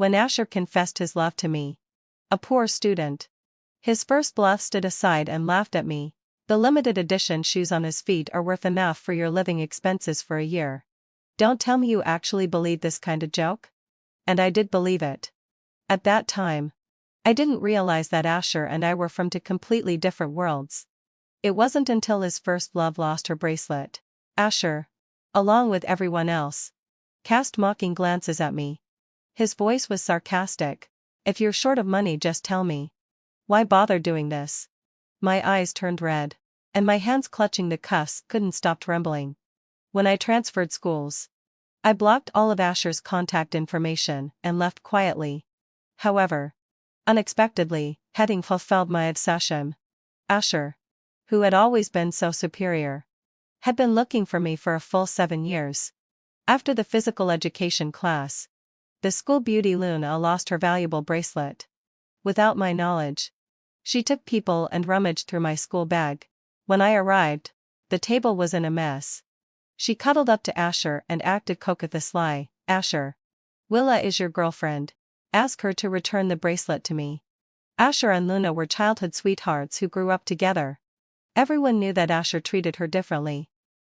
when Asher confessed his love to me. A poor student. His first bluff stood aside and laughed at me. The limited edition shoes on his feet are worth enough for your living expenses for a year. Don't tell me you actually believed this kind of joke? And I did believe it. At that time, I didn't realize that Asher and I were from two completely different worlds. It wasn't until his first love lost her bracelet. Asher, along with everyone else, cast mocking glances at me. His voice was sarcastic. If you're short of money, just tell me. Why bother doing this? My eyes turned red, and my hands clutching the cuffs couldn't stop trembling. When I transferred schools, I blocked all of Asher's contact information and left quietly. However, unexpectedly, having fulfilled my obsession, Asher, who had always been so superior, had been looking for me for a full 7 years. After the physical education class, the school beauty Luna lost her valuable bracelet. Without my knowledge, she took people and rummaged through my school bag. When I arrived, the table was in a mess. She cuddled up to Asher and acted cockathiously. Asher, Willa is your girlfriend. Ask her to return the bracelet to me. Asher and Luna were childhood sweethearts who grew up together. Everyone knew that Asher treated her differently.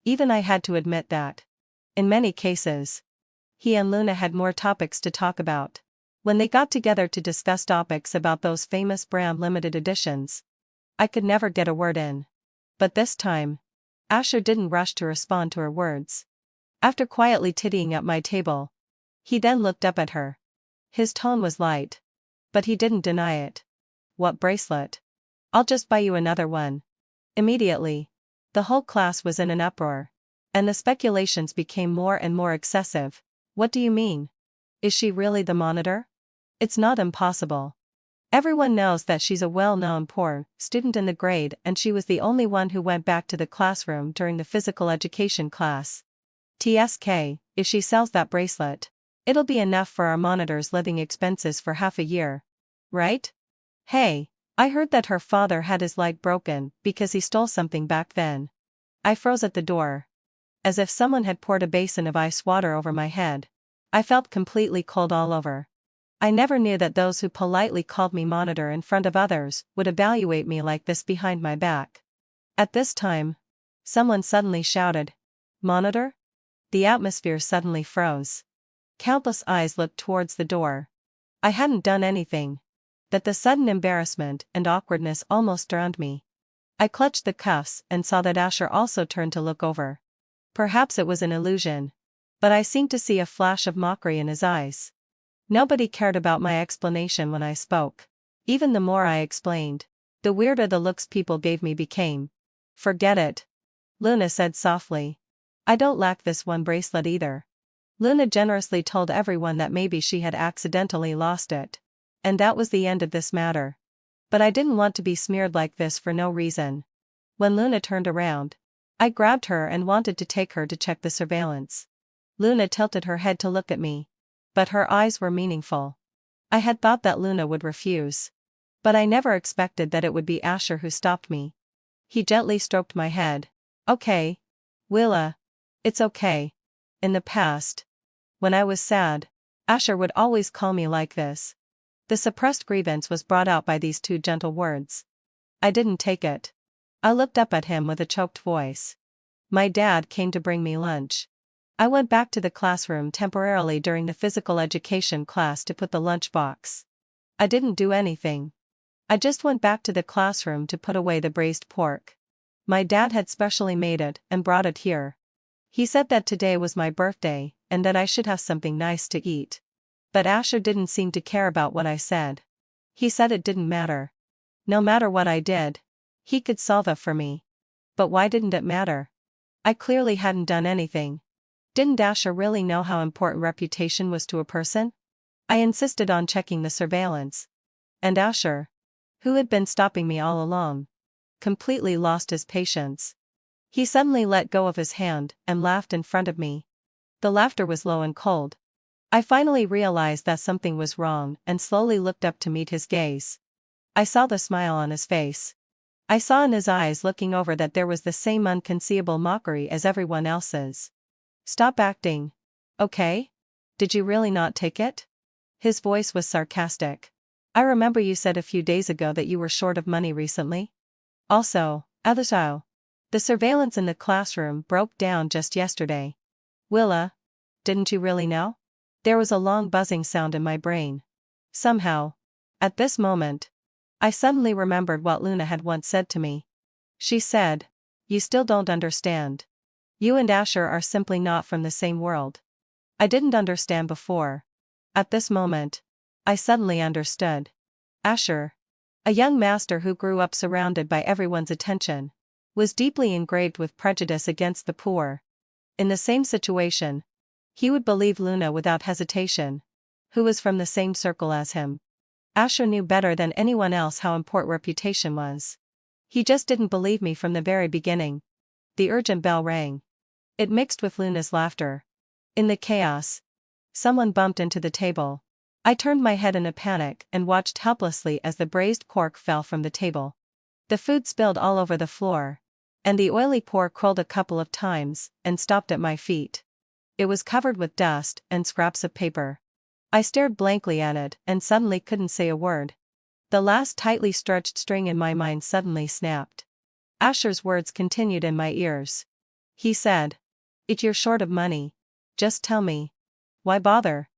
Even I had to admit that. In many cases, he and Luna had more topics to talk about. When they got together to discuss topics about those famous brand limited editions, I could never get a word in. But this time, Asher didn't rush to respond to her words. After quietly tittying at my table, he then looked up at her. His tone was light, but he didn't deny it. What bracelet? I'll just buy you another one. Immediately, the whole class was in an uproar, and the speculations became more and more excessive. What do you mean? Is she really the monitor? It's not impossible. Everyone knows that she's a well-known poor student in the grade, and she was the only one who went back to the classroom during the physical education class. TSK, if she sells that bracelet, it'll be enough for our monitor's living expenses for half a year. Right? Hey, I heard that her father had his leg broken because he stole something back then. I froze at the door. As if someone had poured a basin of ice water over my head. I felt completely cold all over. I never knew that those who politely called me monitor in front of others would evaluate me like this behind my back. At this time, someone suddenly shouted, "Monitor?" The atmosphere suddenly froze. Countless eyes looked towards the door. I hadn't done anything. But the sudden embarrassment and awkwardness almost drowned me. I clutched the cuffs and saw that Asher also turned to look over. Perhaps it was an illusion, but I seemed to see a flash of mockery in his eyes. Nobody cared about my explanation when I spoke. Even the more I explained, the weirder the looks people gave me became. Forget it, Luna said softly. I don't lack this one bracelet either. Luna generously told everyone that maybe she had accidentally lost it. And that was the end of this matter. But I didn't want to be smeared like this for no reason. When Luna turned around, I grabbed her and wanted to take her to check the surveillance. Luna tilted her head to look at me. But her eyes were meaningful. I had thought that Luna would refuse. But I never expected that it would be Asher who stopped me. He gently stroked my head. Okay, Willa. It's okay. In the past, when I was sad, Asher would always call me like this. The suppressed grievance was brought out by these two gentle words. I didn't take it. I looked up at him with a choked voice. My dad came to bring me lunch. I went back to the classroom temporarily during the physical education class to put the lunchbox. I didn't do anything. I just went back to the classroom to put away the braised pork. My dad had specially made it and brought it here. He said that today was my birthday and that I should have something nice to eat. But Asher didn't seem to care about what I said. He said it didn't matter. No matter what I did, he could solve it for me. But why didn't it matter? I clearly hadn't done anything. Didn't Asher really know how important reputation was to a person? I insisted on checking the surveillance. And Asher, who had been stopping me all along, completely lost his patience. He suddenly let go of his hand and laughed in front of me. The laughter was low and cold. I finally realized that something was wrong and slowly looked up to meet his gaze. I saw the smile on his face. I saw in his eyes looking over that there was the same unconceivable mockery as everyone else's. Stop acting. Okay? Did you really not take it? His voice was sarcastic. I remember you said a few days ago that you were short of money recently. Also, the surveillance in the classroom broke down just yesterday. Willa, didn't you really know? There was a long buzzing sound in my brain. Somehow, at this moment, I suddenly remembered what Luna had once said to me. She said, "You still don't understand. You and Asher are simply not from the same world." I didn't understand before. At this moment, I suddenly understood. Asher, a young master who grew up surrounded by everyone's attention, was deeply engraved with prejudice against the poor. In the same situation, he would believe Luna without hesitation, who was from the same circle as him. Asher knew better than anyone else how important reputation was. He just didn't believe me from the very beginning. The urgent bell rang. It mixed with Luna's laughter. In the chaos, someone bumped into the table. I turned my head in a panic and watched helplessly as the braised pork fell from the table. The food spilled all over the floor, and the oily pork rolled a couple of times and stopped at my feet. It was covered with dust and scraps of paper. I stared blankly at it and suddenly couldn't say a word. The last tightly stretched string in my mind suddenly snapped. Asher's words continued in my ears. He said, "If you're short of money, just tell me. Why bother?"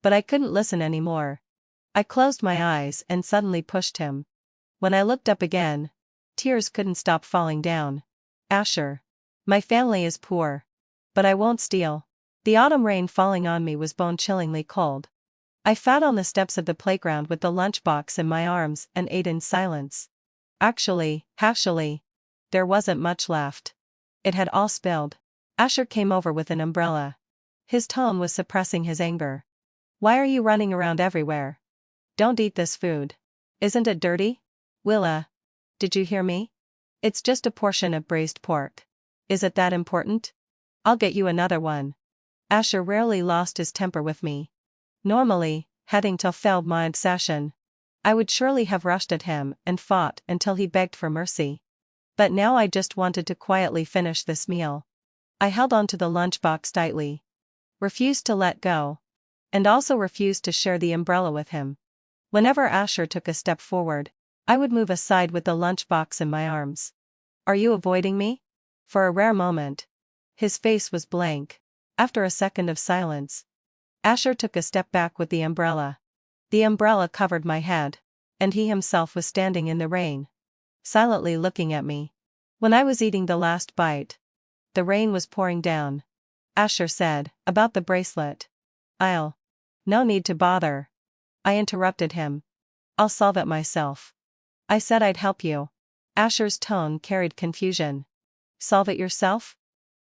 But I couldn't listen anymore. I closed my eyes and suddenly pushed him. When I looked up again, tears couldn't stop falling down. Asher, my family is poor. But I won't steal. The autumn rain falling on me was bone-chillingly cold. I sat on the steps of the playground with the lunchbox in my arms and ate in silence. Actually, there wasn't much left. It had all spilled. Asher came over with an umbrella. His tone was suppressing his anger. "Why are you running around everywhere? Don't eat this food. Isn't it dirty? Willa, did you hear me? It's just a portion of braised pork. Is it that important? I'll get you another one." Asher rarely lost his temper with me. Normally, heading till failed my obsession, I would surely have rushed at him and fought until he begged for mercy. But now I just wanted to quietly finish this meal. I held on to the lunchbox tightly, refused to let go, and also refused to share the umbrella with him. Whenever Asher took a step forward, I would move aside with the lunchbox in my arms. "Are you avoiding me?" For a rare moment, his face was blank. After a second of silence, Asher took a step back with the umbrella. The umbrella covered my head, and he himself was standing in the rain, silently looking at me. When I was eating the last bite, the rain was pouring down. Asher said, "About the bracelet. No need to bother." I interrupted him. "I'll solve it myself." I said I'd help you. Asher's tone carried confusion. "Solve it yourself?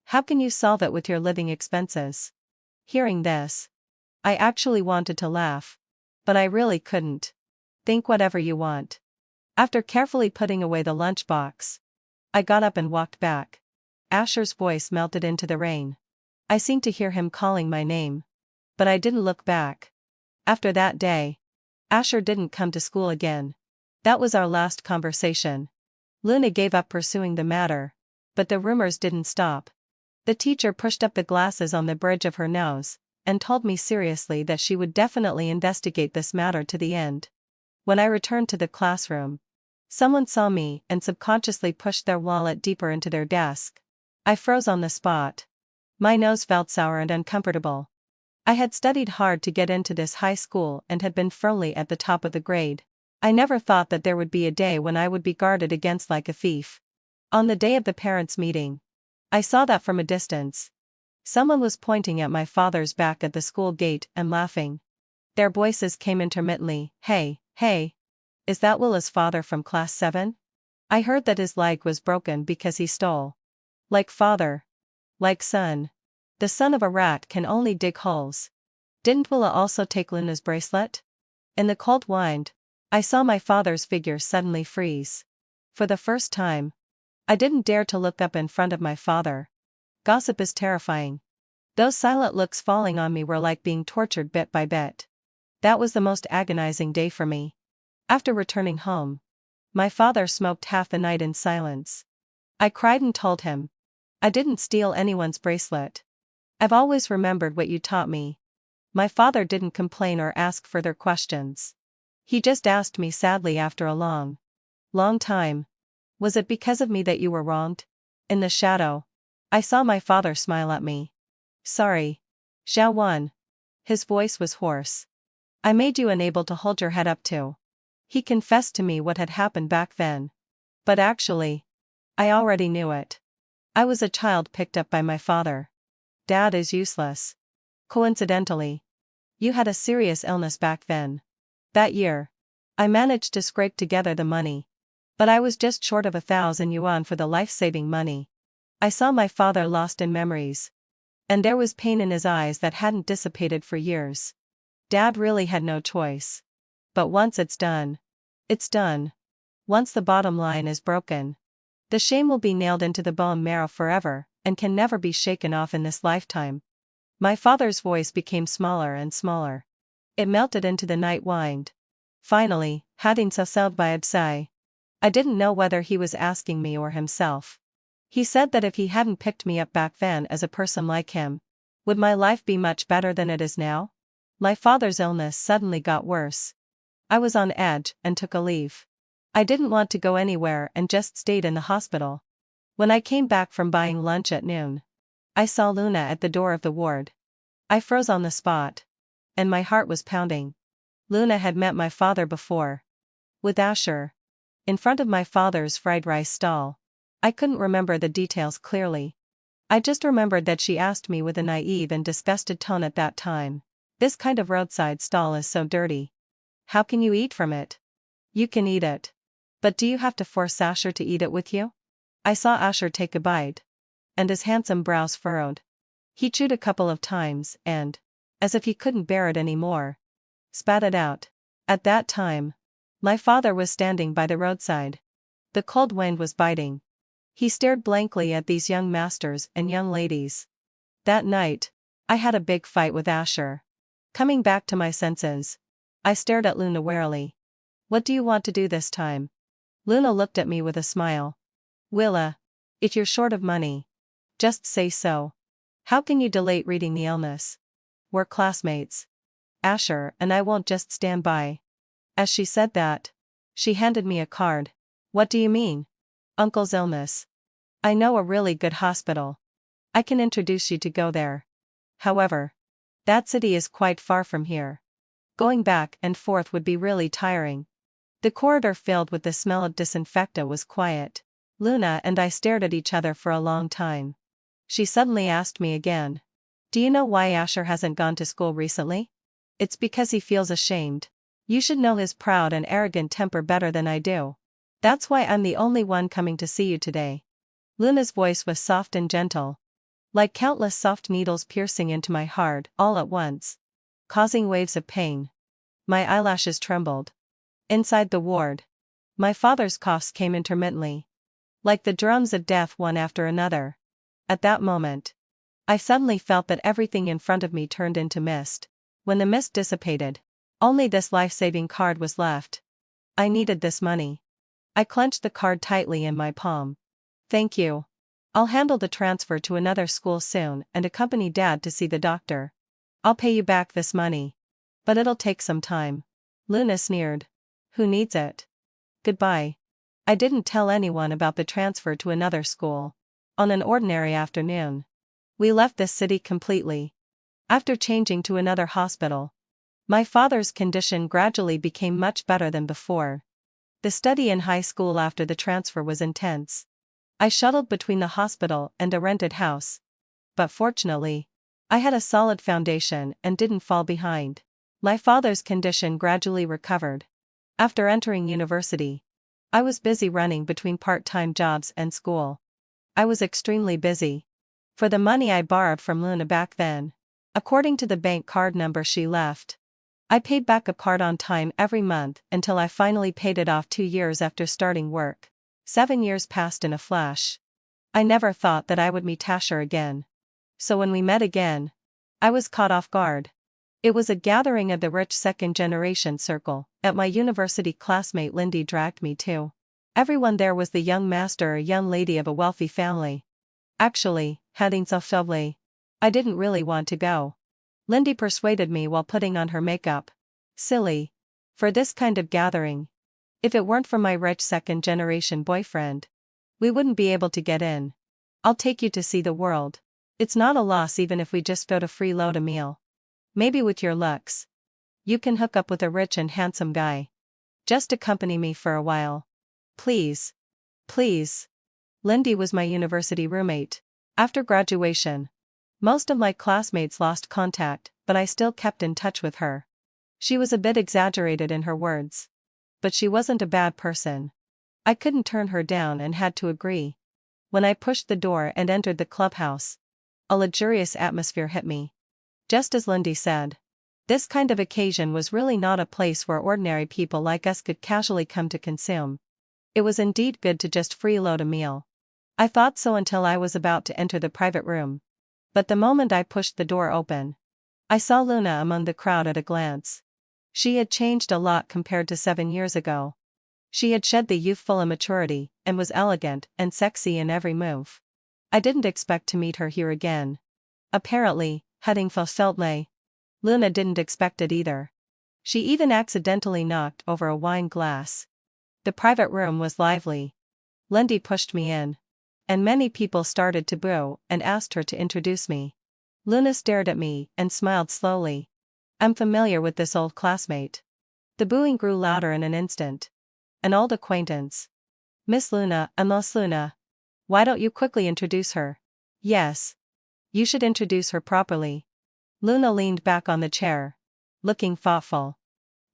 How can you solve it with your living expenses?" Hearing this, I actually wanted to laugh. But I really couldn't. "Think whatever you want." After carefully putting away the lunchbox, I got up and walked back. Asher's voice melted into the rain. I seemed to hear him calling my name. But I didn't look back. After that day, Asher didn't come to school again. That was our last conversation. Luna gave up pursuing the matter, but the rumors didn't stop. The teacher pushed up the glasses on the bridge of her nose, and told me seriously that she would definitely investigate this matter to the end. When I returned to the classroom, someone saw me and subconsciously pushed their wallet deeper into their desk. I froze on the spot. My nose felt sour and uncomfortable. I had studied hard to get into this high school and had been firmly at the top of the grade. I never thought that there would be a day when I would be guarded against like a thief. On the day of the parents' meeting, I saw that from a distance. Someone was pointing at my father's back at the school gate and laughing. Their voices came intermittently. Hey, is that Willa's father from class 7? I heard that his leg was broken because he stole. Like father. Like son. The son of a rat can only dig holes. Didn't Willa also take Luna's bracelet?" In the cold wind, I saw my father's figure suddenly freeze. For the first time, I didn't dare to look up in front of my father. Gossip is terrifying. Those silent looks falling on me were like being tortured bit by bit. That was the most agonizing day for me. After returning home, my father smoked half the night in silence. I cried and told him, "I didn't steal anyone's bracelet. I've always remembered what you taught me. My father didn't complain or ask further questions. He just asked me sadly after a long time. Was it because of me that you were wronged? In the shadow, I saw my father smile at me. Sorry. Xiao Wan. His voice was hoarse. I made you unable to hold your head up too. He confessed to me what had happened back then. But actually, I already knew it. I was a child picked up by my father. Dad is useless. Coincidentally, you had a serious illness back then. That year, I managed to scrape together the money. But I was just short of 1,000 yuan for the life-saving money. I saw my father lost in memories. And there was pain in his eyes that hadn't dissipated for years. Dad really had no choice. But once it's done. It's done. Once the bottom line is broken, the shame will be nailed into the bone marrow forever, and can never be shaken off in this lifetime. My father's voice became smaller and smaller. It melted into the night wind. Finally, hadin saselb by Absai. I didn't know whether he was asking me or himself. He said that if he hadn't picked me up back then as a person like him, would my life be much better than it is now? My father's illness suddenly got worse. I was on edge and took a leave. I didn't want to go anywhere and just stayed in the hospital. When I came back from buying lunch at noon, I saw Luna at the door of the ward. I froze on the spot. And my heart was pounding. Luna had met my father before. With Asher. In front of my father's fried rice stall. I couldn't remember the details clearly. I just remembered that she asked me with a naive and disgusted tone at that time. This kind of roadside stall is so dirty. How can you eat from it? You can eat it. But do you have to force Asher to eat it with you? I saw Asher take a bite. And his handsome brows furrowed. He chewed a couple of times and, as if he couldn't bear it anymore, spat it out. At that time, my father was standing by the roadside. The cold wind was biting. He stared blankly at these young masters and young ladies. That night, I had a big fight with Asher. Coming back to my senses, I stared at Luna warily. What do you want to do this time? Luna looked at me with a smile. Willa, if you're short of money, just say so. How can you delay reading the illness? We're classmates. Asher and I won't just stand by. As she said that, she handed me a card. What do you mean? Uncle's illness. I know a really good hospital. I can introduce you to go there. However, that city is quite far from here. Going back and forth would be really tiring. The corridor filled with the smell of disinfectant was quiet. Luna and I stared at each other for a long time. She suddenly asked me again. Do you know why Asher hasn't gone to school recently? It's because he feels ashamed. You should know his proud and arrogant temper better than I do. That's why I'm the only one coming to see you today. Luna's voice was soft and gentle. Like countless soft needles piercing into my heart all at once, causing waves of pain. My eyelashes trembled. Inside the ward, my father's coughs came intermittently. Like the drums of death one after another. At that moment, I suddenly felt that everything in front of me turned into mist. When the mist dissipated, only this life-saving card was left. I needed this money. I clenched the card tightly in my palm. Thank you. I'll handle the transfer to another school soon and accompany Dad to see the doctor. I'll pay you back this money. But it'll take some time. Luna sneered. Who needs it? Goodbye. I didn't tell anyone about the transfer to another school. On an ordinary afternoon, we left this city completely. After changing to another hospital, my father's condition gradually became much better than before. The study in high school after the transfer was intense. I shuttled between the hospital and a rented house. But fortunately, I had a solid foundation and didn't fall behind. My father's condition gradually recovered. After entering university, I was busy running between part-time jobs and school. I was extremely busy. For the money I borrowed from Luna back then, according to the bank card number she left, I paid back a part on time every month until I finally paid it off 2 years after starting work. 7 years passed in a flash. I never thought that I would meet Asher again. So when we met again, I was caught off guard. It was a gathering of the rich second-generation circle, at my university classmate Lindy dragged me to. Everyone there was the young master or young lady of a wealthy family. Actually, hadin so lovely. I didn't really want to go. Lindy persuaded me while putting on her makeup. Silly. For this kind of gathering. If it weren't for my rich second-generation boyfriend, we wouldn't be able to get in. I'll take you to see the world. It's not a loss even if we just go to freeload a meal. Maybe with your looks, you can hook up with a rich and handsome guy. Just accompany me for a while. Please. Please. Lindy was my university roommate. After graduation, most of my classmates lost contact, but I still kept in touch with her. She was a bit exaggerated in her words. But she wasn't a bad person. I couldn't turn her down and had to agree. When I pushed the door and entered the clubhouse, a luxurious atmosphere hit me. Just as Lindy said, this kind of occasion was really not a place where ordinary people like us could casually come to consume. It was indeed good to just freeload a meal. I thought so until I was about to enter the private room. But the moment I pushed the door open, I saw Luna among the crowd at a glance. She had changed a lot compared to 7 years ago. She had shed the youthful immaturity, and was elegant and sexy in every move. I didn't expect to meet her here again. Apparently, heading for Feltley. Luna didn't expect it either. She even accidentally knocked over a wine glass. The private room was lively. Lindy pushed me in. And many people started to boo and asked her to introduce me. Luna stared at me and smiled slowly. I'm familiar with this old classmate. The booing grew louder in an instant. An old acquaintance. Miss Luna, Miss Luna. Why don't you quickly introduce her? Yes. You should introduce her properly. Luna leaned back on the chair, looking thoughtful.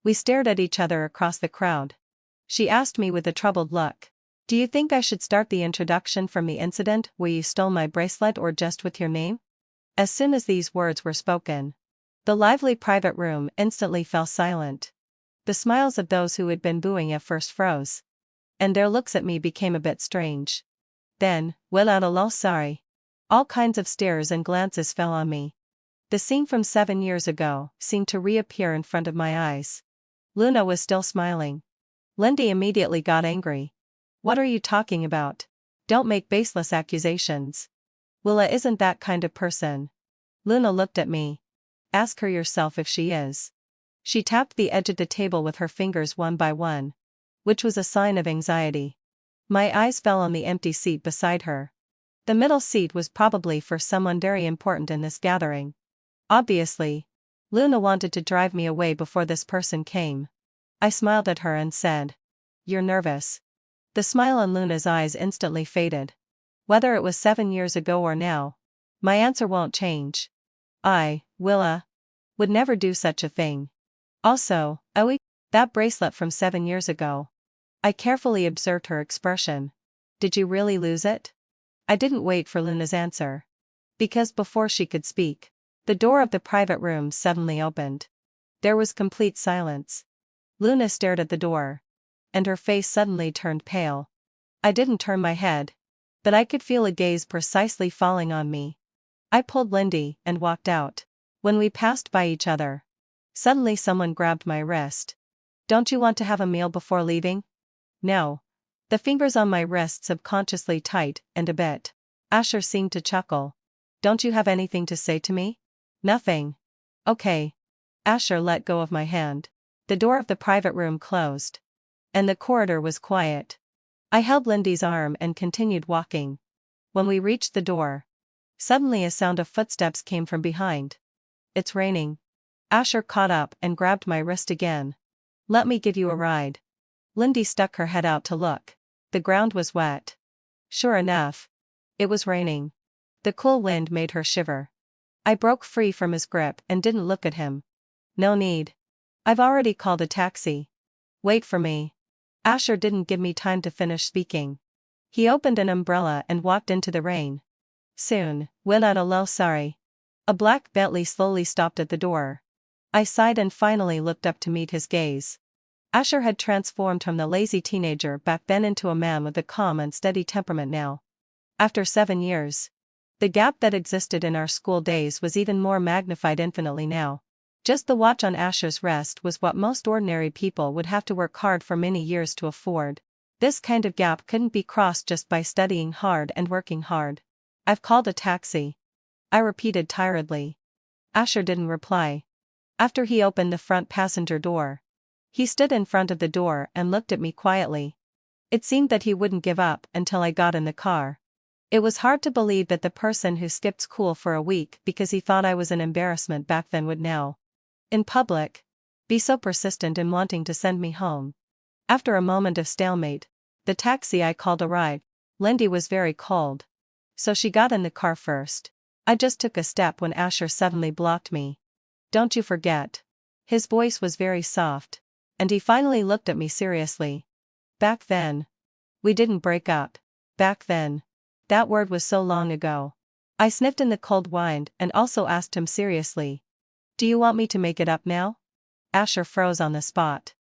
We stared at each other across the crowd. She asked me with a troubled look. Do you think I should start the introduction from the incident where you stole my bracelet or just with your name? As soon as these words were spoken, the lively private room instantly fell silent. The smiles of those who had been booing at first froze. And their looks at me became a bit strange. Then, without a lull, sorry. All kinds of stares and glances fell on me. The scene from 7 years ago seemed to reappear in front of my eyes. Luna was still smiling. Lindy immediately got angry. What are you talking about? Don't make baseless accusations. Willa isn't that kind of person. Luna looked at me. Ask her yourself if she is. She tapped the edge of the table with her fingers one by one, which was a sign of anxiety. My eyes fell on the empty seat beside her. The middle seat was probably for someone very important in this gathering. Obviously, Luna wanted to drive me away before this person came. I smiled at her and said, "You're nervous." The smile in Luna's eyes instantly faded. Whether it was 7 years ago or now, my answer won't change. Willa, would never do such a thing. Also, that bracelet from 7 years ago. I carefully observed her expression. Did you really lose it? I didn't wait for Luna's answer. Because before she could speak, the door of the private room suddenly opened. There was complete silence. Luna stared at the door. And her face suddenly turned pale. I didn't turn my head. But I could feel a gaze precisely falling on me. I pulled Lindy and walked out. When we passed by each other, suddenly someone grabbed my wrist. Don't you want to have a meal before leaving? No. The fingers on my wrist subconsciously tight and a bit. Asher seemed to chuckle. Don't you have anything to say to me? Nothing. Okay. Asher let go of my hand. The door of the private room closed. And the corridor was quiet. I held Lindy's arm and continued walking. When we reached the door, suddenly a sound of footsteps came from behind. It's raining. Asher caught up and grabbed my wrist again. Let me give you a ride. Lindy stuck her head out to look. The ground was wet. Sure enough, it was raining. The cool wind made her shiver. I broke free from his grip and didn't look at him. No need. I've already called a taxi. Wait for me. Asher didn't give me time to finish speaking. He opened an umbrella and walked into the rain. Soon, without a lull, sorry. A black Bentley slowly stopped at the door. I sighed and finally looked up to meet his gaze. Asher had transformed from the lazy teenager back then into a man with a calm and steady temperament now. After 7 years, the gap that existed in our school days was even more magnified infinitely now. Just the watch on Asher's wrist was what most ordinary people would have to work hard for many years to afford. This kind of gap couldn't be crossed just by studying hard and working hard. I've called a taxi. I repeated tiredly. Asher didn't reply. After he opened the front passenger door, he stood in front of the door and looked at me quietly. It seemed that he wouldn't give up until I got in the car. It was hard to believe that the person who skipped school for a week because he thought I was an embarrassment back then would now, in public, be so persistent in wanting to send me home. After a moment of stalemate, the taxi I called arrived. Lindy was very cold, so she got in the car first. I just took a step when Asher suddenly blocked me. "Don't you forget." His voice was very soft, and he finally looked at me seriously. "Back then. We didn't break up. Back then." That word was so long ago. I sniffed in the cold wind and also asked him seriously, "Do you want me to make it up now?" Asher froze on the spot.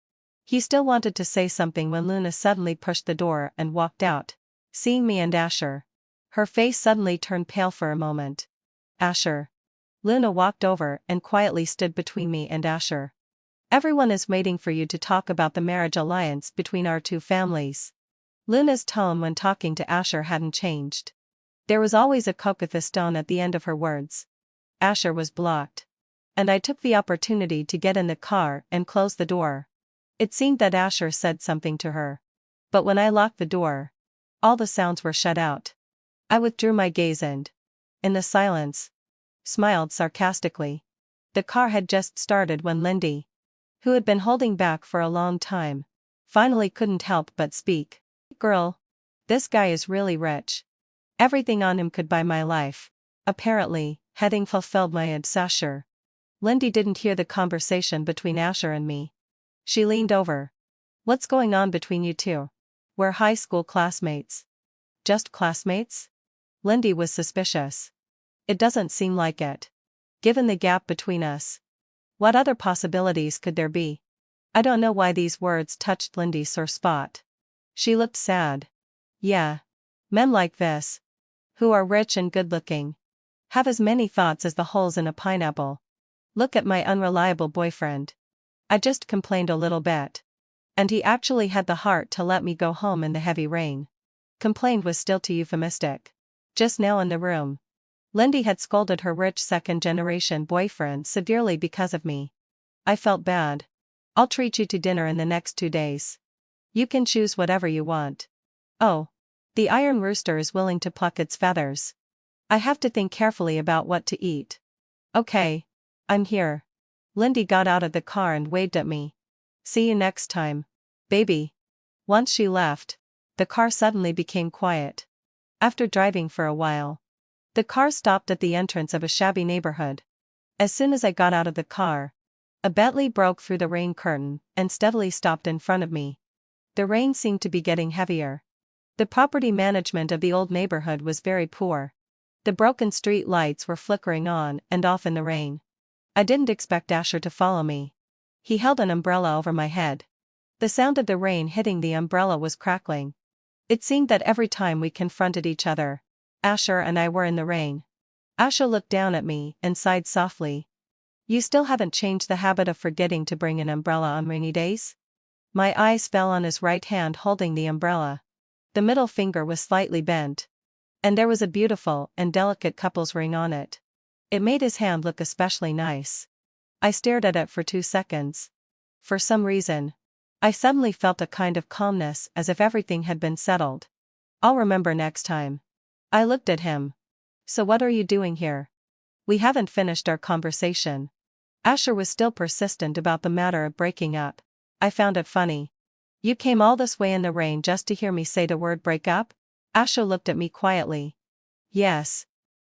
He still wanted to say something when Luna suddenly pushed the door and walked out, seeing me and Asher. Her face suddenly turned pale for a moment. "Asher." Luna walked over and quietly stood between me and Asher. "Everyone is waiting for you to talk about the marriage alliance between our two families." Luna's tone when talking to Asher hadn't changed. There was always a coquettish tone at the end of her words. Asher was blocked. And I took the opportunity to get in the car and close the door. It seemed that Asher said something to her. But when I locked the door, all the sounds were shut out. I withdrew my gaze and, in the silence, smiled sarcastically. The car had just started when Lindy, who had been holding back for a long time, finally couldn't help but speak. "Girl, this guy is really rich. Everything on him could buy my life." Apparently, having fulfilled my obsession, Lindy didn't hear the conversation between Asher and me. She leaned over. "What's going on between you two? We're high school classmates." "Just classmates?" Lindy was suspicious. "It doesn't seem like it. Given the gap between us. What other possibilities could there be?" I don't know why these words touched Lindy's sore spot. She looked sad. "Yeah. Men like this, who are rich and good-looking, have as many thoughts as the holes in a pineapple. Look at my unreliable boyfriend. I just complained a little bit. And he actually had the heart to let me go home in the heavy rain." Complained was still too euphemistic. Just now in the room, Lindy had scolded her rich second-generation boyfriend severely because of me. I felt bad. "I'll treat you to dinner in the next 2 days. You can choose whatever you want." "Oh. The iron rooster is willing to pluck its feathers. I have to think carefully about what to eat." "Okay. I'm here." Lindy got out of the car and waved at me. "See you next time, baby." Once she left, the car suddenly became quiet. After driving for a while, the car stopped at the entrance of a shabby neighborhood. As soon as I got out of the car, a Bentley broke through the rain curtain and steadily stopped in front of me. The rain seemed to be getting heavier. The property management of the old neighborhood was very poor. The broken street lights were flickering on and off in the rain. I didn't expect Asher to follow me. He held an umbrella over my head. The sound of the rain hitting the umbrella was crackling. It seemed that every time we confronted each other, Asher and I were in the rain. Asher looked down at me and sighed softly. "You still haven't changed the habit of forgetting to bring an umbrella on rainy days?" My eyes fell on his right hand holding the umbrella. The middle finger was slightly bent, and there was a beautiful and delicate couple's ring on it. It made his hand look especially nice. I stared at it for 2 seconds. For some reason, I suddenly felt a kind of calmness, as if everything had been settled. "I'll remember next time." I looked at him. "So what are you doing here? We haven't finished our conversation." Asher was still persistent about the matter of breaking up. I found it funny. "You came all this way in the rain just to hear me say the word break up?" Asher looked at me quietly. "Yes."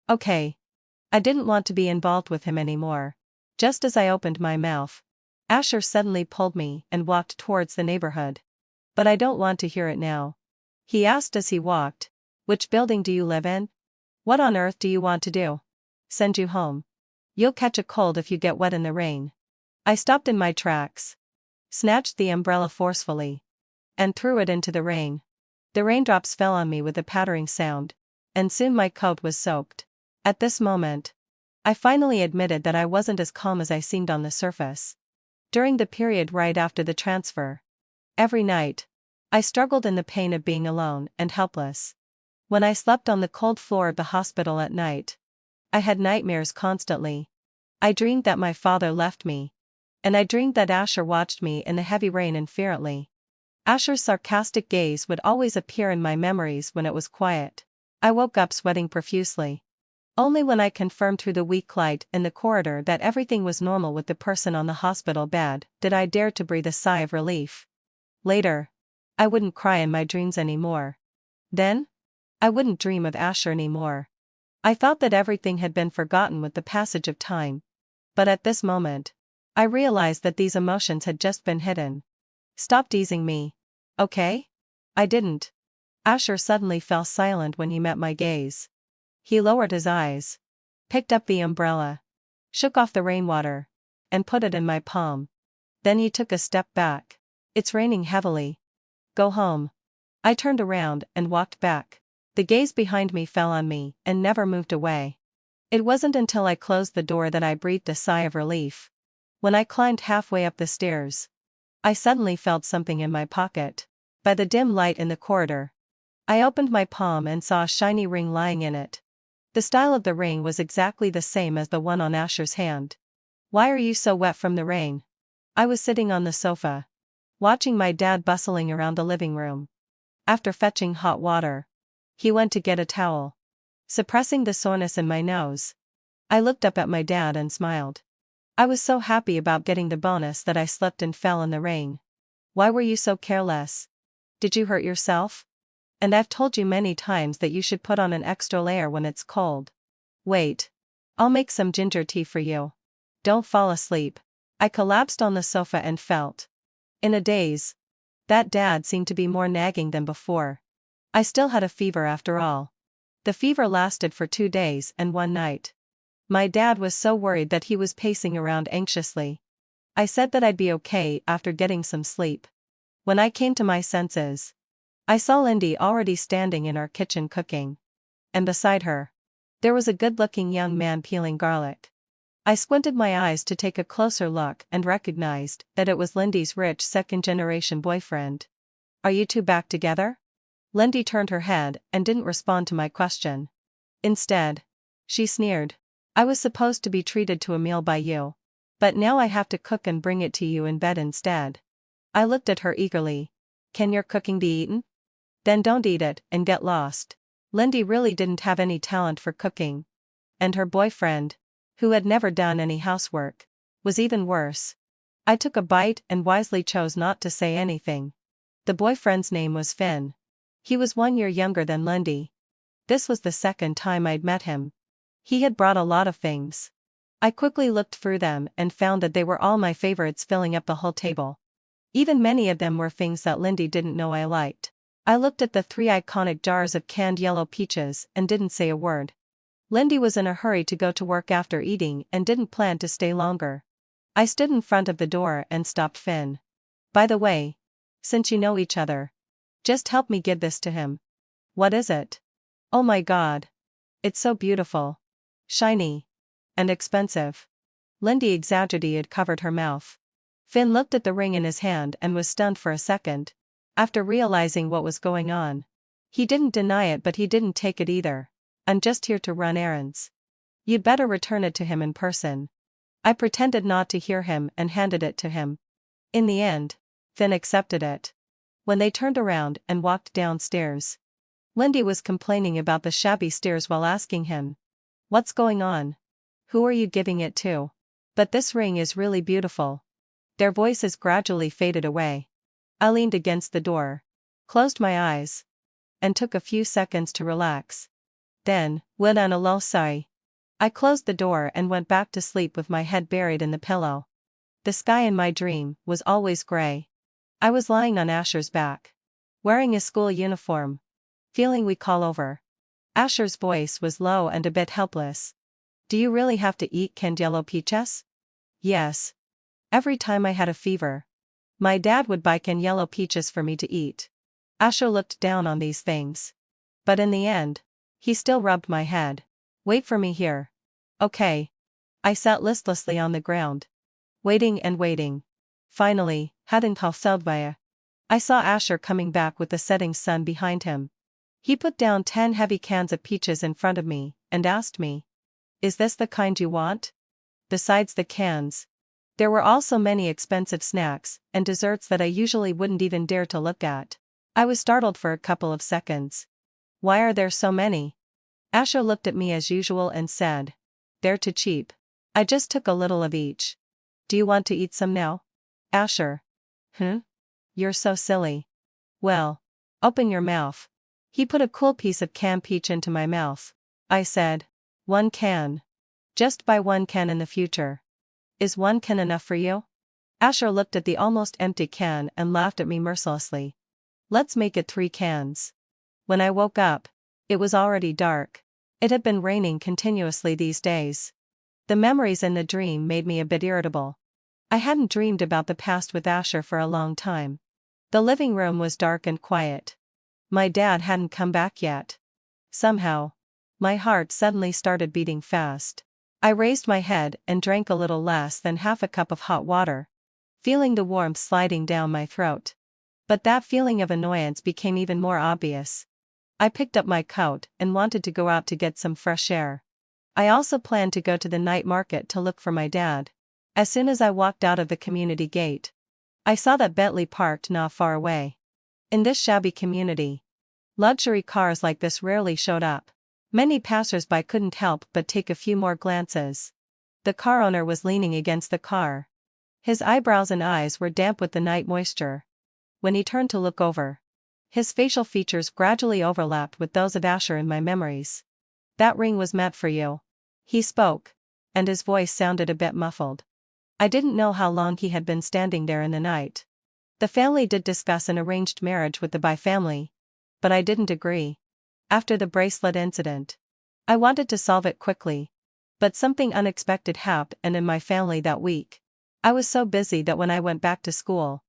"Okay." I didn't want to be involved with him anymore. Just as I opened my mouth, Asher suddenly pulled me and walked towards the neighborhood. "But I don't want to hear it now." He asked as he walked. "Which building do you live in? What on earth do you want to do? Send you home? You'll catch a cold if you get wet in the rain." I stopped in my tracks, snatched the umbrella forcefully, and threw it into the rain. The raindrops fell on me with a pattering sound, and soon my coat was soaked. At this moment, I finally admitted that I wasn't as calm as I seemed on the surface. During the period right after the transfer, every night, I struggled in the pain of being alone and helpless. When I slept on the cold floor of the hospital at night, I had nightmares constantly. I dreamed that my father left me. And I dreamed that Asher watched me in the heavy rain indifferently. Asher's sarcastic gaze would always appear in my memories when it was quiet. I woke up sweating profusely. Only when I confirmed through the weak light in the corridor that everything was normal with the person on the hospital bed did I dare to breathe a sigh of relief. Later, I wouldn't cry in my dreams anymore. Then, I wouldn't dream of Asher anymore. I thought that everything had been forgotten with the passage of time. But at this moment, I realized that these emotions had just been hidden. Stop teasing me. Okay? I didn't. Asher suddenly fell silent when he met my gaze. He lowered his eyes, picked up the umbrella, shook off the rainwater, and put it in my palm. Then he took a step back. It's raining heavily. Go home. I turned around and walked back. The gaze behind me fell on me and never moved away. It wasn't until I closed the door that I breathed a sigh of relief. When I climbed halfway up the stairs, I suddenly felt something in my pocket. By the dim light in the corridor, I opened my palm and saw a shiny ring lying in it. The style of the ring was exactly the same as the one on Asher's hand. Why are you so wet from the rain? I was sitting on the sofa, watching my dad bustling around the living room. After fetching hot water, he went to get a towel. Suppressing the soreness in my nose, I looked up at my dad and smiled. I was so happy about getting the bonus that I slipped and fell in the rain. Why were you so careless? Did you hurt yourself? And I've told you many times that you should put on an extra layer when it's cold. Wait. I'll make some ginger tea for you. Don't fall asleep. I collapsed on the sofa and felt in a daze. That dad seemed to be more nagging than before. I still had a fever after all. The fever lasted for 2 days and 1 night. My dad was so worried that he was pacing around anxiously. I said that I'd be okay after getting some sleep. When I came to my senses, I saw Lindy already standing in our kitchen cooking. And beside her, there was a good-looking young man peeling garlic. I squinted my eyes to take a closer look and recognized that it was Lindy's rich second-generation boyfriend. Are you two back together? Lindy turned her head and didn't respond to my question. Instead, she sneered. I was supposed to be treated to a meal by you. But now I have to cook and bring it to you in bed instead. I looked at her eagerly. Can your cooking be eaten? Then don't eat it and get lost. Lindy really didn't have any talent for cooking. And her boyfriend, who had never done any housework, was even worse. I took a bite and wisely chose not to say anything. The boyfriend's name was Finn. He was 1 year younger than Lindy. This was the second time I'd met him. He had brought a lot of things. I quickly looked through them and found that they were all my favorites, filling up the whole table. Even many of them were things that Lindy didn't know I liked. I looked at the 3 iconic jars of canned yellow peaches and didn't say a word. Lindy was in a hurry to go to work after eating and didn't plan to stay longer. I stood in front of the door and stopped Finn. By the way, since you know each other, just help me give this to him. What is it? Oh my God. It's so beautiful. Shiny. And expensive. Lindy exaggerated covered her mouth. Finn looked at the ring in his hand and was stunned for a second. After realizing what was going on, he didn't deny it, but he didn't take it either. I'm just here to run errands. You'd better return it to him in person. I pretended not to hear him and handed it to him. In the end, Finn accepted it. When they turned around and walked downstairs, Lindy was complaining about the shabby stairs while asking him, "What's going on? Who are you giving it to? But this ring is really beautiful." Their voices gradually faded away. I leaned against the door, closed my eyes, and took a few seconds to relax. Then, with an low sigh, I closed the door and went back to sleep with my head buried in the pillow. The sky in my dream was always gray. I was lying on Asher's back, wearing his school uniform, feeling weak all over. Asher's voice was low and a bit helpless. Do you really have to eat canned yellow peaches? Yes. Every time I had a fever, my dad would buy canned yellow peaches for me to eat. Asher looked down on these things. But in the end, he still rubbed my head. Wait for me here. Okay. I sat listlessly on the ground, waiting and waiting. Finally, hadn't Halselbaya. I saw Asher coming back with the setting sun behind him. He put down 10 heavy cans of peaches in front of me and asked me, "Is this the kind you want?" Besides the cans, there were also many expensive snacks and desserts that I usually wouldn't even dare to look at. I was startled for a couple of seconds. Why are there so many? Asher looked at me as usual and said, "They're too cheap. I just took a little of each. Do you want to eat some now?" Asher. You're so silly. Well, open your mouth. He put a cool piece of canned peach into my mouth. I said, "One can. Just buy one can in the future. Is one can enough for you?" Asher looked at the almost empty can and laughed at me mercilessly. "Let's make it 3 cans." When I woke up, it was already dark. It had been raining continuously these days. The memories in the dream made me a bit irritable. I hadn't dreamed about the past with Asher for a long time. The living room was dark and quiet. My dad hadn't come back yet. Somehow, my heart suddenly started beating fast. I raised my head and drank a little less than half a cup of hot water, feeling the warmth sliding down my throat. But that feeling of annoyance became even more obvious. I picked up my coat and wanted to go out to get some fresh air. I also planned to go to the night market to look for my dad. As soon as I walked out of the community gate, I saw that Bentley parked not far away. In this shabby community, luxury cars like this rarely showed up. Many passers-by couldn't help but take a few more glances. The car owner was leaning against the car. His eyebrows and eyes were damp with the night moisture. When he turned to look over, his facial features gradually overlapped with those of Asher in my memories. "That ring was meant for you." He spoke, and his voice sounded a bit muffled. I didn't know how long he had been standing there in the night. The family did discuss an arranged marriage with the Bai family, but I didn't agree. After the bracelet incident, I wanted to solve it quickly, but something unexpected happened in my family that week. I was so busy that when I went back to school,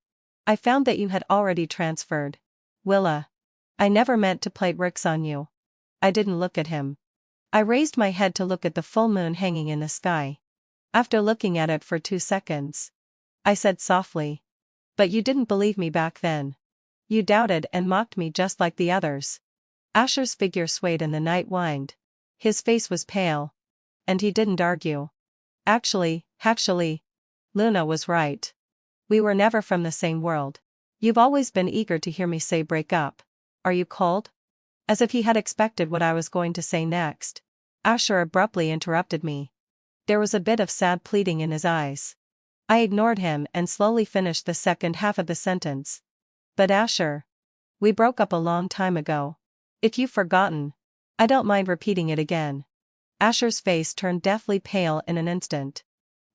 I found that you had already transferred. Willa. I never meant to play tricks on you. I didn't look at him. I raised my head to look at the full moon hanging in the sky. After looking at it for 2 seconds, I said softly, "But you didn't believe me back then. You doubted and mocked me just like the others." Asher's figure swayed in the night wind. His face was pale. And he didn't argue. Actually, Luna was right. We were never from the same world. You've always been eager to hear me say break up. Are you cold? As if he had expected what I was going to say next, Asher abruptly interrupted me. There was a bit of sad pleading in his eyes. I ignored him and slowly finished the second half of the sentence. "But Asher, we broke up a long time ago. If you've forgotten, I don't mind repeating it again." Asher's face turned deathly pale in an instant.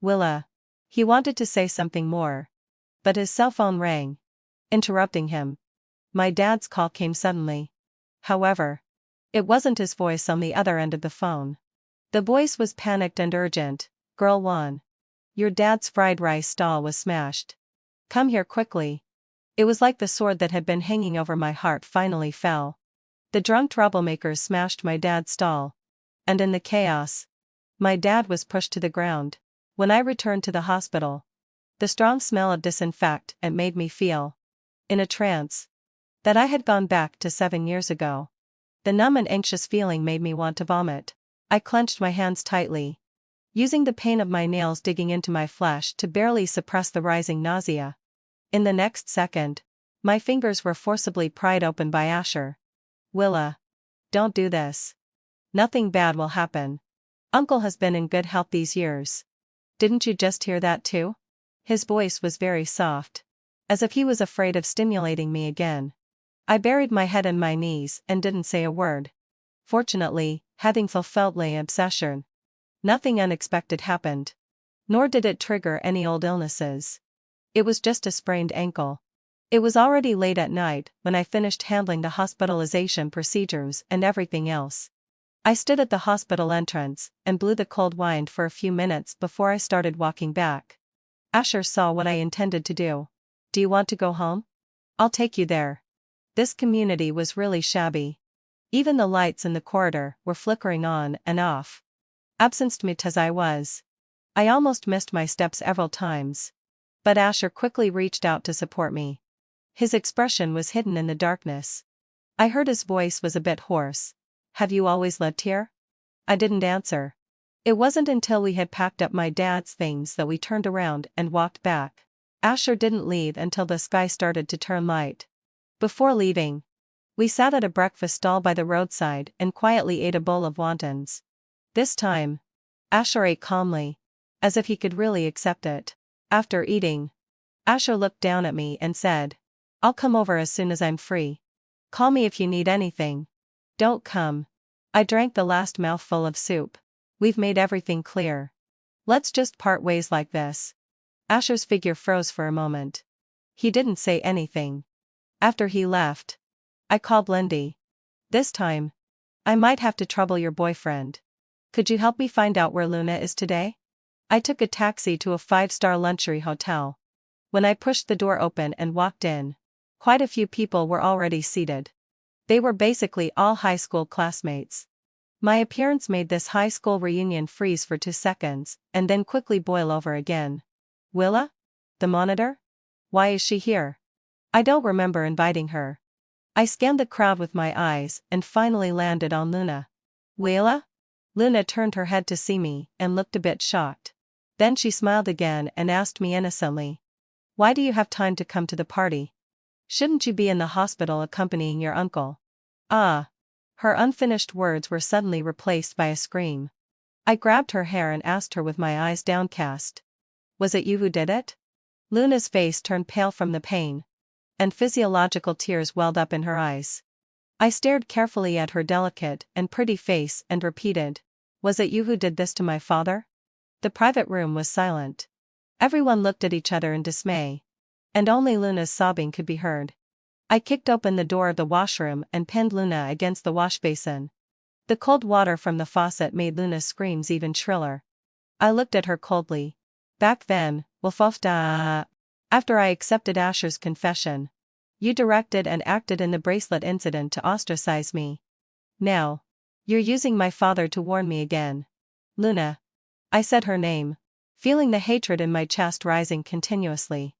"Willa." He wanted to say something more, but his cell phone rang, interrupting him. My dad's call came suddenly. However, it wasn't his voice on the other end of the phone. The voice was panicked and urgent. "Girl 1. Your dad's fried rice stall was smashed. Come here quickly." It was like the sword that had been hanging over my heart finally fell. The drunk troublemakers smashed my dad's stall. And in the chaos, my dad was pushed to the ground. When I returned to the hospital, the strong smell of disinfectant made me feel in a trance that I had gone back to 7 years ago. The numb and anxious feeling made me want to vomit. I clenched my hands tightly, using the pain of my nails digging into my flesh to barely suppress the rising nausea. In the next second, my fingers were forcibly pried open by Asher. "Willa. Don't do this. Nothing bad will happen. Uncle has been in good health these years. Didn't you just hear that too?" His voice was very soft, as if he was afraid of stimulating me again. I buried my head in my knees and didn't say a word. Fortunately, having fulfilled my obsession, nothing unexpected happened. Nor did it trigger any old illnesses. It was just a sprained ankle. It was already late at night when I finished handling the hospitalization procedures and everything else. I stood at the hospital entrance and blew the cold wind for a few minutes before I started walking back. Asher saw what I intended to do. "Do you want to go home? I'll take you there." This community was really shabby. Even the lights in the corridor were flickering on and off. Absent-minded as I was, I almost missed my steps several times. But Asher quickly reached out to support me. His expression was hidden in the darkness. I heard his voice was a bit hoarse. "Have you always lived here?" I didn't answer. It wasn't until we had packed up my dad's things that we turned around and walked back. Asher didn't leave until the sky started to turn light. Before leaving, we sat at a breakfast stall by the roadside and quietly ate a bowl of wontons. This time, Asher ate calmly, as if he could really accept it. After eating, Asher looked down at me and said, "I'll come over as soon as I'm free. Call me if you need anything." "Don't come." I drank the last mouthful of soup. "We've made everything clear. Let's just part ways like this." Asher's figure froze for a moment. He didn't say anything. After he left, I called Lindy. "This time, I might have to trouble your boyfriend. Could you help me find out where Luna is today?" I took a taxi to a 5-star luxury hotel. When I pushed the door open and walked in, quite a few people were already seated. They were basically all high school classmates. My appearance made this high school reunion freeze for 2 seconds, and then quickly boil over again. "Willa? The monitor? Why is she here? I don't remember inviting her." I scanned the crowd with my eyes and finally landed on Luna. "Willa?" Luna turned her head to see me and looked a bit shocked. Then she smiled again and asked me innocently, "Why do you have time to come to the party? Shouldn't you be in the hospital accompanying your uncle?" "Ah." Her unfinished words were suddenly replaced by a scream. I grabbed her hair and asked her with my eyes downcast, "Was it you who did it?" Luna's face turned pale from the pain, and physiological tears welled up in her eyes. I stared carefully at her delicate and pretty face and repeated, "Was it you who did this to my father?" The private room was silent. Everyone looked at each other in dismay, and only Luna's sobbing could be heard. I kicked open the door of the washroom and pinned Luna against the washbasin. The cold water from the faucet made Luna's screams even shriller. I looked at her coldly. "Back then, after I accepted Asher's confession, you directed and acted in the bracelet incident to ostracize me. Now, you're using my father to warn me again." "Luna." I said her name, feeling the hatred in my chest rising continuously.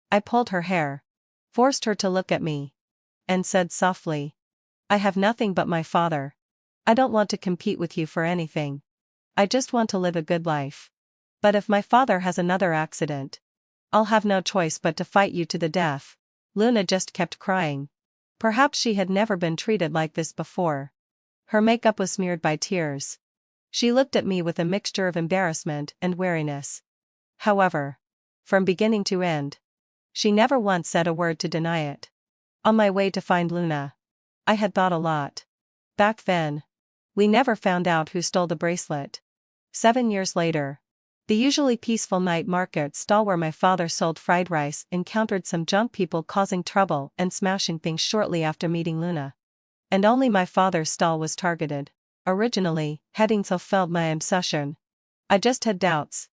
I pulled her hair, forced her to look at me, and said softly, "I have nothing but my father. I don't want to compete with you for anything. I just want to live a good life. But if my father has another accident, I'll have no choice but to fight you to the death." Luna just kept crying. Perhaps she had never been treated like this before. Her makeup was smeared by tears. She looked at me with a mixture of embarrassment and weariness. However, from beginning to end, she never once said a word to deny it. On my way to find Luna, I had thought a lot. Back then, we never found out who stole the bracelet. 7 years later, the usually peaceful night market stall where my father sold fried rice encountered some drunk people causing trouble and smashing things shortly after meeting Luna. And only my father's stall was targeted. Originally, heading so felt my obsession. I just had doubts.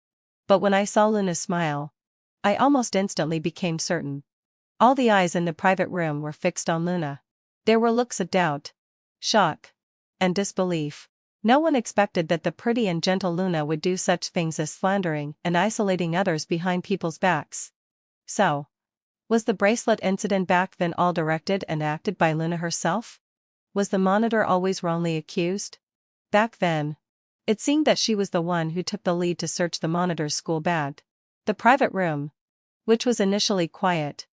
But when I saw Luna smile, I almost instantly became certain. All the eyes in the private room were fixed on Luna. There were looks of doubt, shock, and disbelief. No one expected that the pretty and gentle Luna would do such things as slandering and isolating others behind people's backs. So, was the bracelet incident back then all directed and acted by Luna herself? Was the monitor always wrongly accused? Back then, it seemed that she was the one who took the lead to search the monitor's school bag. The private room, which was initially quiet,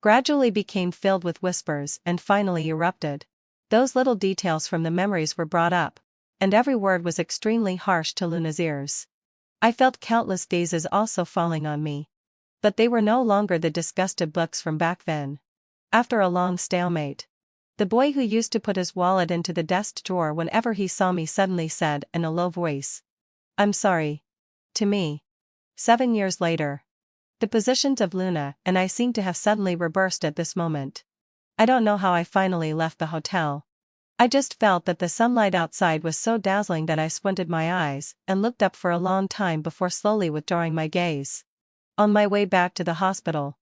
gradually became filled with whispers and finally erupted. Those little details from the memories were brought up, and every word was extremely harsh to Luna's ears. I felt countless gazes also falling on me. But they were no longer the disgusted looks from back then. After a long stalemate, the boy who used to put his wallet into the desk drawer whenever he saw me suddenly said in a low voice, "I'm sorry." To me. 7 years later, the positions of Luna and I seemed to have suddenly reversed at this moment. I don't know how I finally left the hotel. I just felt that the sunlight outside was so dazzling that I squinted my eyes and looked up for a long time before slowly withdrawing my gaze. On my way back to the hospital,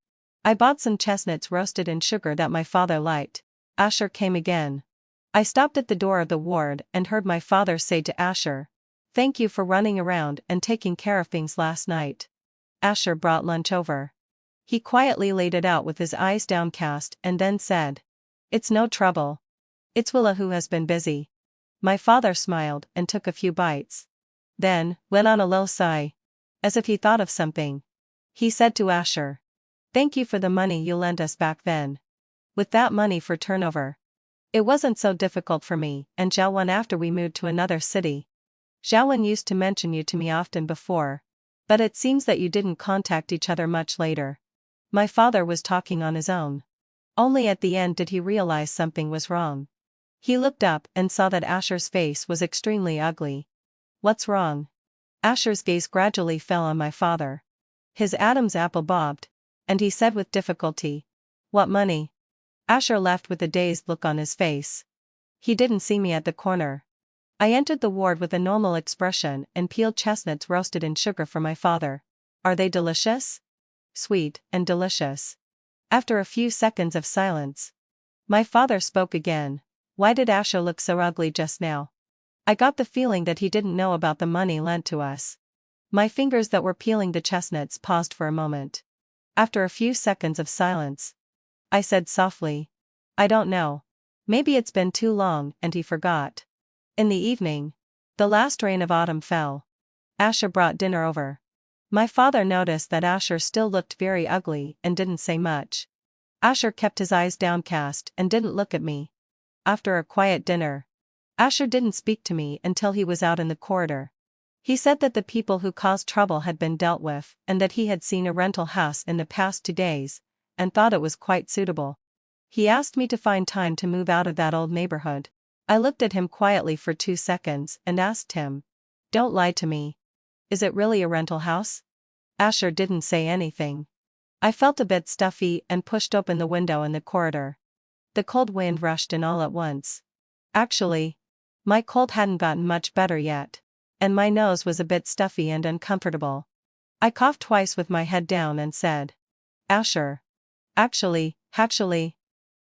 I bought some chestnuts roasted in sugar that my father liked. Asher came again. I stopped at the door of the ward and heard my father say to Asher, "Thank you for running around and taking care of things last night." Asher brought lunch over. He quietly laid it out with his eyes downcast and then said, "It's no trouble. It's Willa who has been busy." My father smiled and took a few bites. Then, went on a low sigh. As if he thought of something. He said to Asher. Thank you for the money you lent us back then. With that money for turnover. It wasn't so difficult for me and Xiaowen after we moved to another city. Xiaowen used to mention you to me often before. But it seems that you didn't contact each other much later. My father was talking on his own. Only at the end did he realize something was wrong. He looked up and saw that Asher's face was extremely ugly. What's wrong? Asher's gaze gradually fell on my father. His Adam's apple bobbed, and he said with difficulty, What money? Asher left with a dazed look on his face. He didn't see me at the corner. I entered the ward with a normal expression and peeled chestnuts roasted in sugar for my father. Are they delicious? Sweet and delicious. After a few seconds of silence, my father spoke again. Why did Asher look so ugly just now? I got the feeling that he didn't know about the money lent to us. My fingers that were peeling the chestnuts paused for a moment. After a few seconds of silence, I said softly, I don't know. Maybe it's been too long and he forgot. In the evening, the last rain of autumn fell. Asher brought dinner over. My father noticed that Asher still looked very ugly and didn't say much. Asher kept his eyes downcast and didn't look at me. After a quiet dinner, Asher didn't speak to me until he was out in the corridor. He said that the people who caused trouble had been dealt with and that he had seen a rental house in the past 2 days, and thought it was quite suitable. He asked me to find time to move out of that old neighborhood. I looked at him quietly for 2 seconds and asked him, Don't lie to me. Is it really a rental house? Asher didn't say anything. I felt a bit stuffy and pushed open the window in the corridor. The cold wind rushed in all at once. Actually, my cold hadn't gotten much better yet, and my nose was a bit stuffy and uncomfortable. I coughed twice with my head down and said, Asher. Actually,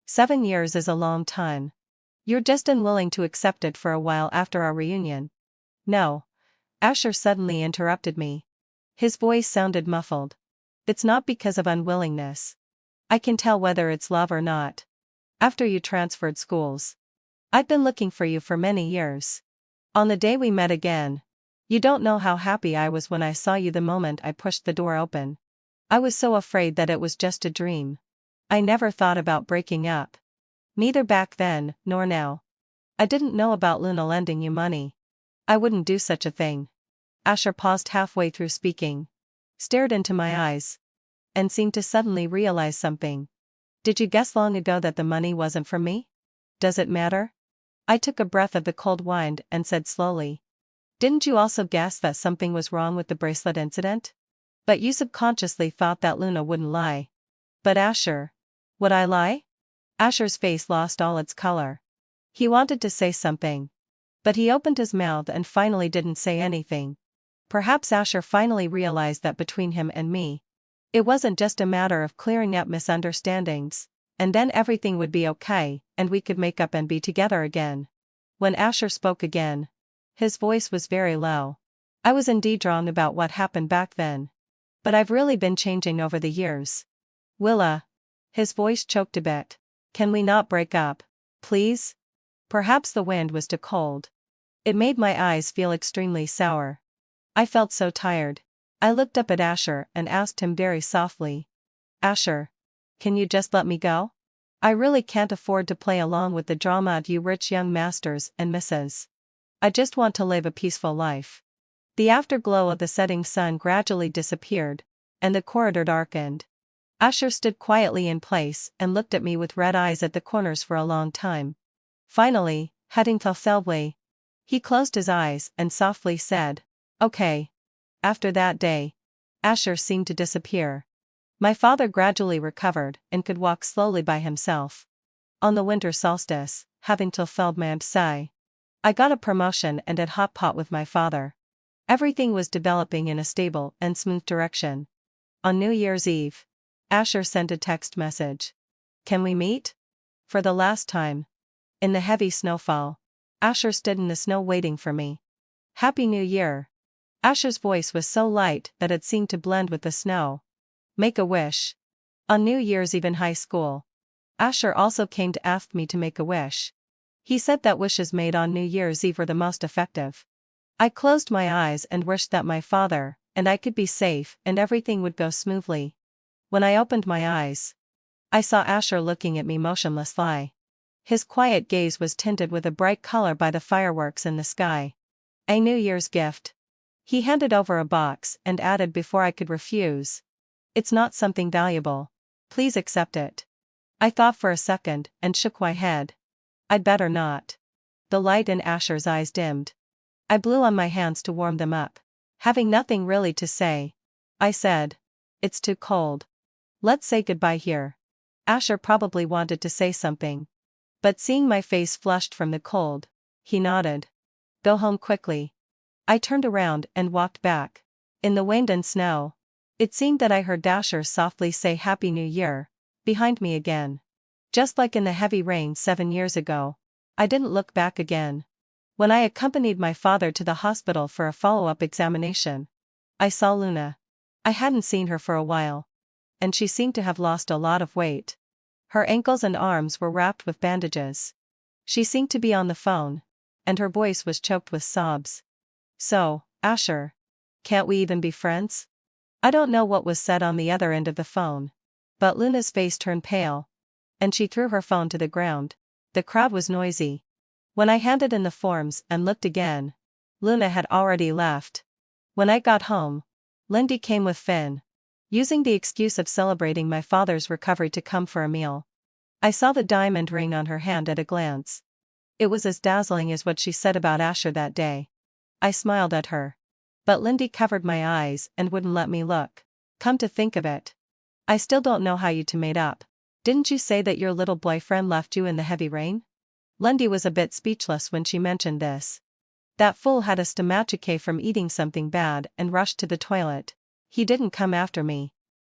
7 years is a long time. You're just unwilling to accept it for a while after our reunion. No. Asher suddenly interrupted me. His voice sounded muffled. It's not because of unwillingness. I can tell whether it's love or not. After you transferred schools. I'd been looking for you for many years. On the day we met again. You don't know how happy I was when I saw you the moment I pushed the door open. I was so afraid that it was just a dream. I never thought about breaking up. Neither back then, nor now. I didn't know about Luna lending you money. I wouldn't do such a thing. Asher paused halfway through speaking. Stared into my eyes. And seemed to suddenly realize something. Did you guess long ago that the money wasn't for me? Does it matter? I took a breath of the cold wind and said slowly. Didn't you also guess that something was wrong with the bracelet incident? But you subconsciously thought that Luna wouldn't lie. But Asher. Would I lie? Asher's face lost all its color. He wanted to say something. But he opened his mouth and finally didn't say anything. Perhaps Asher finally realized that between him and me, it wasn't just a matter of clearing up misunderstandings, and then everything would be okay, and we could make up and be together again. When Asher spoke again, his voice was very low. I was indeed wrong about what happened back then. But I've really been changing over the years. Willa. His voice choked a bit. Can we not break up, please? Perhaps the wind was too cold. It made my eyes feel extremely sour. I felt so tired. I looked up at Asher and asked him very softly. Asher. Can you just let me go? I really can't afford to play along with the drama of you rich young masters and misses. I just want to live a peaceful life. The afterglow of the setting sun gradually disappeared, and the corridor darkened. Asher stood quietly in place and looked at me with red eyes at the corners for a long time. Finally, heading thoughtfully, he closed his eyes and softly said, Okay. After that day, Asher seemed to disappear. My father gradually recovered and could walk slowly by himself. On the winter solstice, having tillfeld sigh. I got a promotion and had hot pot with my father. Everything was developing in a stable and smooth direction. On New Year's Eve, Asher sent a text message. Can we meet? For the last time. In the heavy snowfall, Asher stood in the snow waiting for me. Happy New Year. Asher's voice was so light that it seemed to blend with the snow. Make a wish. On New Year's Eve in high school, Asher also came to ask me to make a wish. He said that wishes made on New Year's Eve were the most effective. I closed my eyes and wished that my father and I could be safe and everything would go smoothly. When I opened my eyes, I saw Asher looking at me motionlessly. His quiet gaze was tinted with a bright color by the fireworks in the sky. A New Year's gift. He handed over a box and added before I could refuse. It's not something valuable. Please accept it. I thought for a second and shook my head. I'd better not. The light in Asher's eyes dimmed. I blew on my hands to warm them up. Having nothing really to say, I said, "It's too cold. Let's say goodbye here." Asher probably wanted to say something. But seeing my face flushed from the cold, he nodded. "Go home quickly." I turned around and walked back. In the wind and snow, it seemed that I heard Asher softly say Happy New Year behind me again. Just like in the heavy rain 7 years ago, I didn't look back again. When I accompanied my father to the hospital for a follow-up examination, I saw Luna. I hadn't seen her for a while, and she seemed to have lost a lot of weight. Her ankles and arms were wrapped with bandages. She seemed to be on the phone, and her voice was choked with sobs. "So, Asher, can't we even be friends?" I don't know what was said on the other end of the phone, but Luna's face turned pale, and she threw her phone to the ground. The crowd was noisy. When I handed in the forms and looked again, Luna had already left. When I got home, Lindy came with Finn, using the excuse of celebrating my father's recovery to come for a meal. I saw the diamond ring on her hand at a glance. It was as dazzling as what she said about Asher that day. I smiled at her. But Lindy covered my eyes and wouldn't let me look. "Come to think of it, I still don't know how you two made up. Didn't you say that your little boyfriend left you in the heavy rain?" Lindy was a bit speechless when she mentioned this. "That fool had a stomachache from eating something bad and rushed to the toilet. He didn't come after me."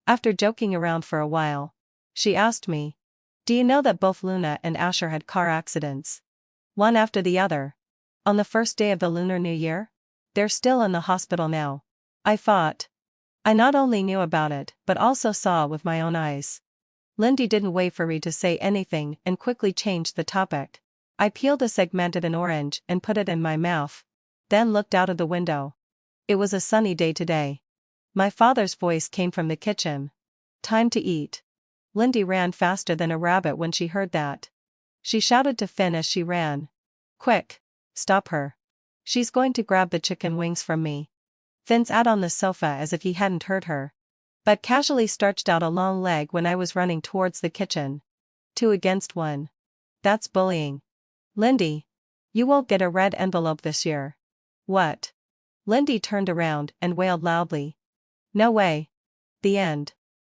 After joking around for a while, she asked me, "Do you know that both Luna and Asher had car accidents? One after the other. On the first day of the Lunar New Year? They're still in the hospital now." I thought. I not only knew about it but also saw with my own eyes. Lindy didn't wait for me to say anything and quickly changed the topic. I peeled a segmented an orange and put it in my mouth, then looked out of the window. It was a sunny day today. My father's voice came from the kitchen. "Time to eat." Lindy ran faster than a rabbit when she heard that. She shouted to Finn as she ran. "Quick! Stop her. She's going to grab the chicken wings from me." Finn sat on the sofa as if he hadn't heard her, but casually stretched out a long leg when I was running towards the kitchen. 2 against 1. That's bullying. "Lindy, you won't get a red envelope this year." "What?" Lindy turned around and wailed loudly. "No way." The end.